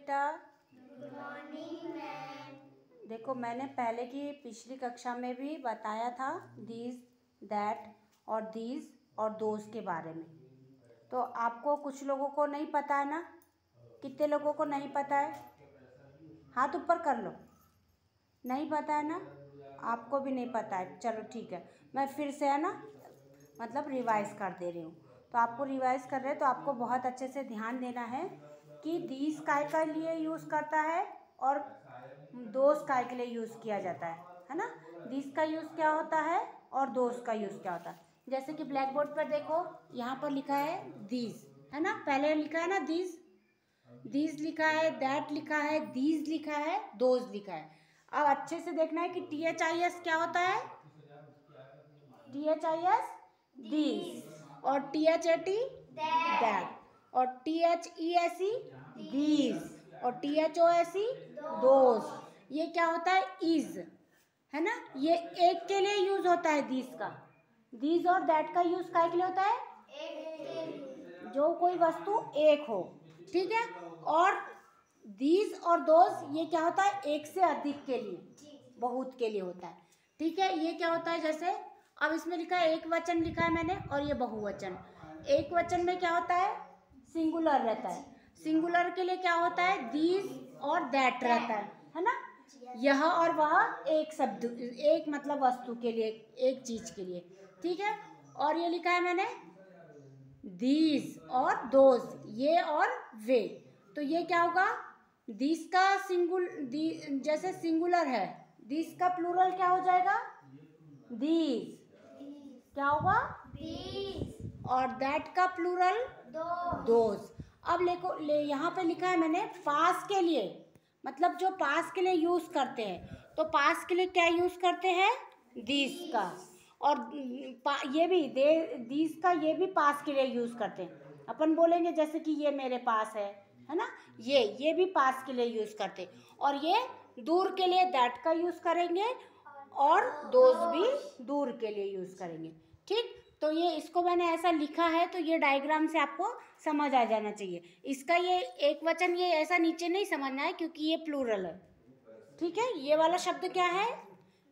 बेटा। Good morning ma'am. देखो मैंने पहले की पिछली कक्षा में भी बताया था दीज, दैट और दीज और दोज के बारे में। तो आपको कुछ लोगों को नहीं पता है ना? कितने लोगों को नहीं पता है? हाथ ऊपर कर लो। नहीं पता है ना? आपको भी नहीं पता है, चलो ठीक है। मैं फिर से है ना मतलब रिवाइज कर दे रही हूँ। तो आपको रिवाइज कर रहे हैं तो आपको बहुत अच्छे से ध्यान देना है कि दीज काय के लिए यूज़ करता है और दोस्त काय के लिए यूज़ किया जाता है ना? दीज का यूज़ क्या होता है और दोस्त का यूज़ क्या होता है। जैसे कि ब्लैक बोर्ड पर देखो, यहाँ पर लिखा है दीज, है ना? पहले लिखा है ना दीज, दीज लिखा है, दैट लिखा है, दीज लिखा है, दोज लिखा है। अब अच्छे से देखना है कि THIS क्या होता है। THIS दीज और THAT दैट और THESE दीज और THOSE दोज। ये क्या होता है? इज, है ना? ये एक के लिए यूज होता है दीज का। दीज और दैट का यूज काय के लिए होता है? जो कोई वस्तु एक हो, ठीक है। और दीज और दोज ये क्या होता है? एक से अधिक के लिए, बहुत के लिए होता है, ठीक है। ये क्या होता है? जैसे अब इसमें लिखा है एक वचन लिखा है मैंने और ये बहुवचन। एक वचन में क्या होता है? सिंगुलर रहता है। सिंगुलर के लिए क्या होता है? दीज और दैट रहता है ना? यह और वह एक शब्द, एक मतलब वस्तु के लिए, एक चीज के लिए, ठीक है। और ये लिखा है मैंने दीज और दोज, ये और वे। तो ये क्या होगा? दीज का जैसे सिंगुलर है, दीज का प्लूरल क्या हो जाएगा? दीज। क्या होगा? दीज। और दैट का प्लूरल दोज। अब यहाँ पे लिखा है मैंने पास के लिए, मतलब जो पास के लिए यूज करते हैं। तो पास के लिए क्या यूज करते हैं? दीज का। और ये भी दीज का ये भी पास के लिए यूज करते हैं। अपन बोलेंगे जैसे कि ये मेरे पास है ना? ये भी पास के लिए यूज करते हैं। और ये दूर के लिए दैट का यूज करेंगे और दोज भी दूर के लिए यूज करेंगे, ठीक। तो ये इसको मैंने ऐसा लिखा है तो ये डायग्राम से आपको समझ आ जाना चाहिए। इसका ये एक वचन ये ऐसा नीचे नहीं समझना है क्योंकि ये प्लूरल है, ठीक है। ये वाला शब्द क्या है?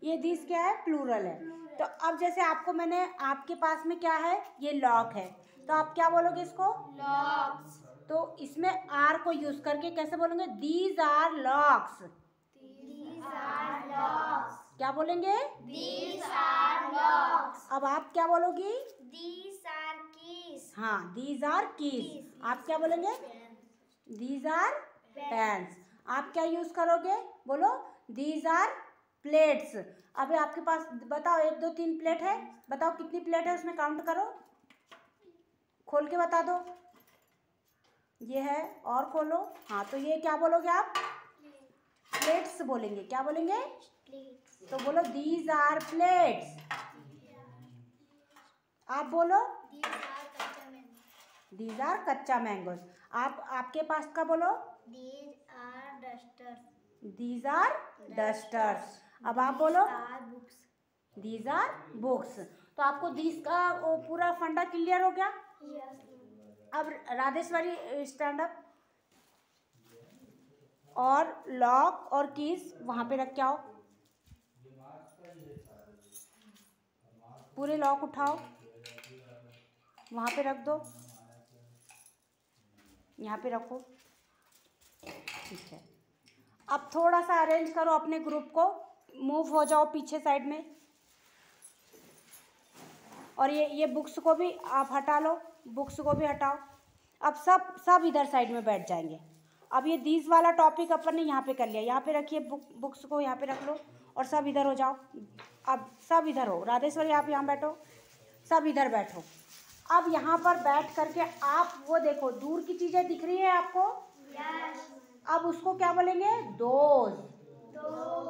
ये दिस क्या है? प्लूरल है। तो अब जैसे आपको मैंने, आपके पास में क्या है? ये लॉक है, तो आप क्या बोलोगे इसको? लॉक्स। तो इसमें आर को यूज करके कैसे बोलेंगे? These are locks. These are locks. क्या बोलेंगे? These are locks. अब आप क्या बोलोगी? These are keys. हाँ, दीज आर कीज। आप क्या बोलेंगे? These are pens. आप क्या यूज करोगे? बोलो दीज आर प्लेट्स। अभी आपके पास बताओ 1 2 3 प्लेट है, बताओ कितनी प्लेट है उसमें काउंट करो, खोल के बता दो। ये है और खोलो। हाँ, तो ये क्या बोलोगे आप? प्लेट्स बोलेंगे। क्या बोलेंगे? Plates. तो बोलो दीज आर प्लेट्स। आप बोलो These are kachcha mango. These are kachcha mangoes. आप आपके पास का बोलो These are dusters. These are dusters. अब आप बोलो These are books. These are books. तो आपको दीज का वो पूरा फंडा क्लियर हो गया। Yes. अब राधेश्वरी स्टैंड अप और लॉक और कीज वहां पे रख के आओ। पूरे लॉक उठाओ, वहां पे रख दो, यहाँ पे रखो, ठीक है। अब थोड़ा सा अरेंज करो अपने ग्रुप को, मूव हो जाओ पीछे साइड में। और ये बुक्स को भी आप हटा लो, बुक्स को भी हटाओ। अब सब इधर साइड में बैठ जाएंगे। अब ये दीज वाला टॉपिक अपन ने यहाँ पे कर लिया, यहाँ पे रखिए बुक्स को, यहाँ पे रख लो और सब इधर हो जाओ। अब सब इधर हो। राधेश्वरी आप यहाँ बैठो, सब इधर बैठो। अब यहाँ पर बैठ करके आप वो देखो, दूर की चीज़ें दिख रही है आपको? Yes. अब उसको क्या बोलेंगे? दोज।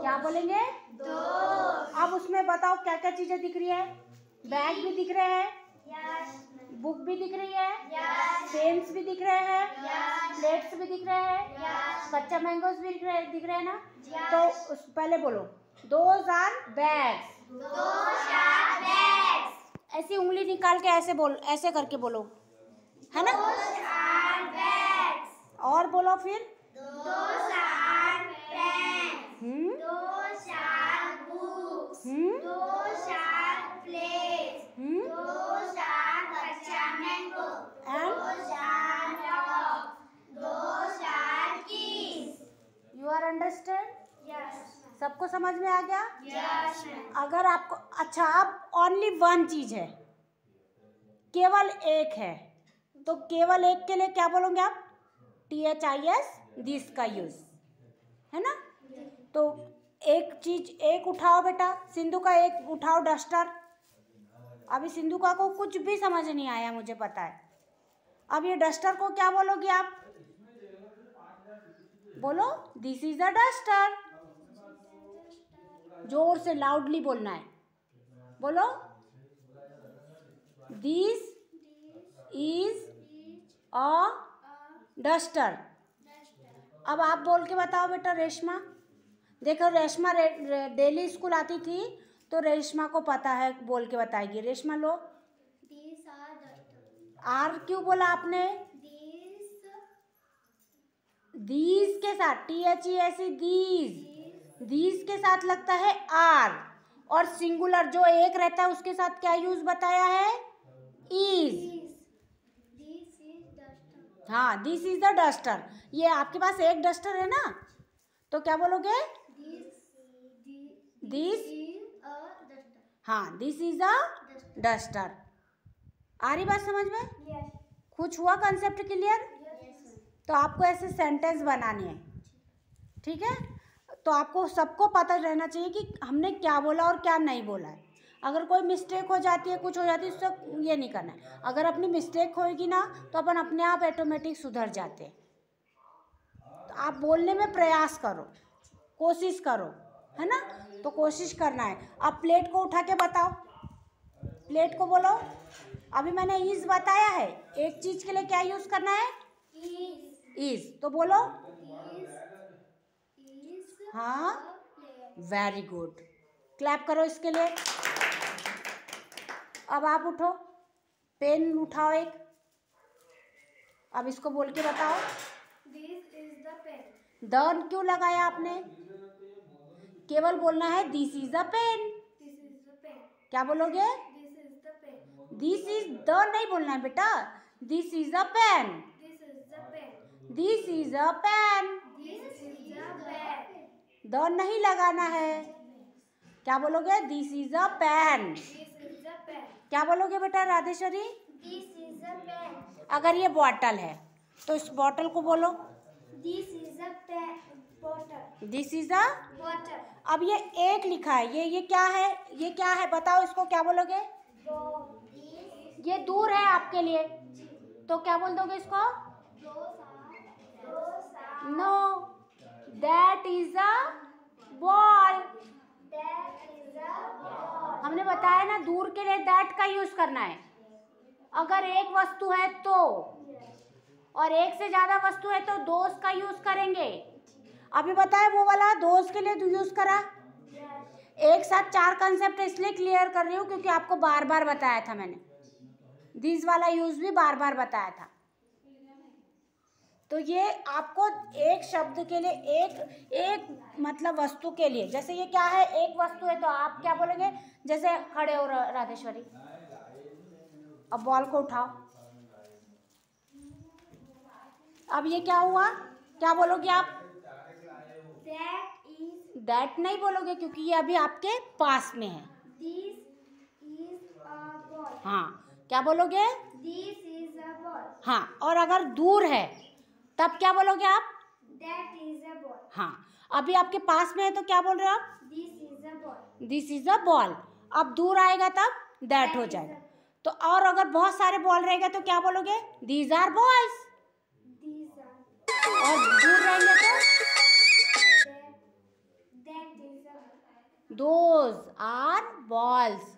क्या बोलेंगे? Those. अब उसमें बताओ क्या क्या चीज़ें दिख रही है? बैग भी दिख रहे हैं, Yes. बुक भी दिख रही है, Yes. पेन्स भी दिख रहे हैं, Yes. प्लेट्स भी दिख रहे हैं, Yes. कच्चा मैंगोज भी दिख रहे हैं ना? Yes. तो पहले बोलो those are bags. Those are bags. ऐसी उंगली निकाल के ऐसे बोल, ऐसे करके बोलो, है ना? Those are bags. और बोलो फिर। Those are pens. Those are books. Those are plates. Those are kacha mango. Those are dogs. Those are keys. You are understand? Yes. सबको समझ में आ गया? Yes. अगर आपको अच्छा, अब ओनली वन चीज है, केवल एक है, तो केवल एक के लिए क्या बोलोगे आप? THIS, दिस का यूज है ना। तो एक चीज, एक उठाओ बेटा, सिंधु का एक उठाओ डस्टर। अभी सिंधु का को कुछ भी समझ नहीं आया, मुझे पता है। अब ये डस्टर को क्या बोलोगे आप? बोलो, दिस इज अ डस्टर। जोर से लाउडली बोलना है। बोलो, दिस इज अ डस्टर। अब आप बोल के बताओ बेटा, रेशमा। देखो, रेशमा डेली स्कूल आती थी, तो रेशमा को पता है, बोल के बताएगी। रेशमा लो। These are dusters. आर क्यों बोला आपने? दीज के साथ THES, दीज के साथ लगता है आर, और सिंगुलर जो एक रहता है उसके साथ क्या यूज बताया है? इज। This is duster. हाँ, दिस इज द डस्टर। ये आपके पास एक डस्टर है ना, तो क्या बोलोगे? This is a duster. हाँ, दिस इज अ डस्टर। आ रही बात समझ में? Yes. कुछ हुआ कंसेप्ट क्लियर? Yes. तो आपको ऐसे सेंटेंस बनाने हैं, ठीक है? तो आपको सबको पता रहना चाहिए कि हमने क्या बोला और क्या नहीं बोला है। अगर कोई मिस्टेक हो जाती है, कुछ हो जाती है, उससे ये नहीं करना है। अगर अपनी मिस्टेक होगी ना, तो अपन अपने आप ऑटोमेटिक सुधर जाते हैं। तो आप बोलने में प्रयास करो, कोशिश करो, है ना। तो कोशिश करना है। अब प्लेट को उठा के बताओ, प्लेट को बोलो। अभी मैंने इज बताया है, एक चीज के लिए क्या यूज करना है? इज। तो बोलो। हाँ, वेरी गुड, क्लैप करो इसके लिए। अब आप उठो, पेन उठाओ एक। अब इसको बोल के बताओ। This is the pen. The क्यों लगाया आपने? केवल बोलना है this is a pen. This is the pen. क्या बोलोगे? This is the pen. This is the नहीं बोलना है बेटा, this is a pen. This is the pen. This is a pen. This is the pen. The नहीं लगाना है। क्या बोलोगे? This is a pen. This is the pen. क्या बोलोगे बेटा राधेश्वरी? This is the pen. अगर ये बॉटल है, तो इस बॉटल को बोलो। This is a pen. Bottle. This is a. Bottle. अब ये एक लिखा है, ये क्या है? ये क्या है बताओ, इसको क्या बोलोगे? ये दूर है आपके लिए, तो क्या बोल दोगे इसको? No, that is a ball. हमने बताया ना, दूर के लिए दैट का यूज करना है। अगर एक वस्तु है तो, और एक से ज्यादा वस्तु है तो दोस्त का यूज करेंगे। अभी बताया वो वाला दोस्त के लिए यूज करा। एक साथ चार कंसेप्ट इसलिए क्लियर कर रही हूँ क्योंकि आपको बार बार बताया था मैंने, दिस वाला यूज भी बार बार बताया था। तो ये आपको एक शब्द के लिए, एक मतलब वस्तु के लिए, जैसे ये क्या है? एक वस्तु है, तो आप क्या बोलेंगे? जैसे खड़े हो राधेश्वरी, अब बॉल को उठाओ। अब ये क्या हुआ? क्या बोलोगे आप? दैट नहीं बोलोगे क्योंकि ये अभी आपके पास में है। हाँ, क्या बोलोगे? This is a ball. हाँ, और अगर दूर है तब क्या बोलोगे आप? That is a ball. हाँ, अभी आपके पास में है तो क्या बोल रहे हो आप? This is a ball. This is a ball. अब दूर आएगा तब दैट हो जाएगा। तो और अगर बहुत सारे बॉल रहेगा तो क्या बोलोगे? These are balls. These are. और दूर रहेंगे तो That is a. Those are balls.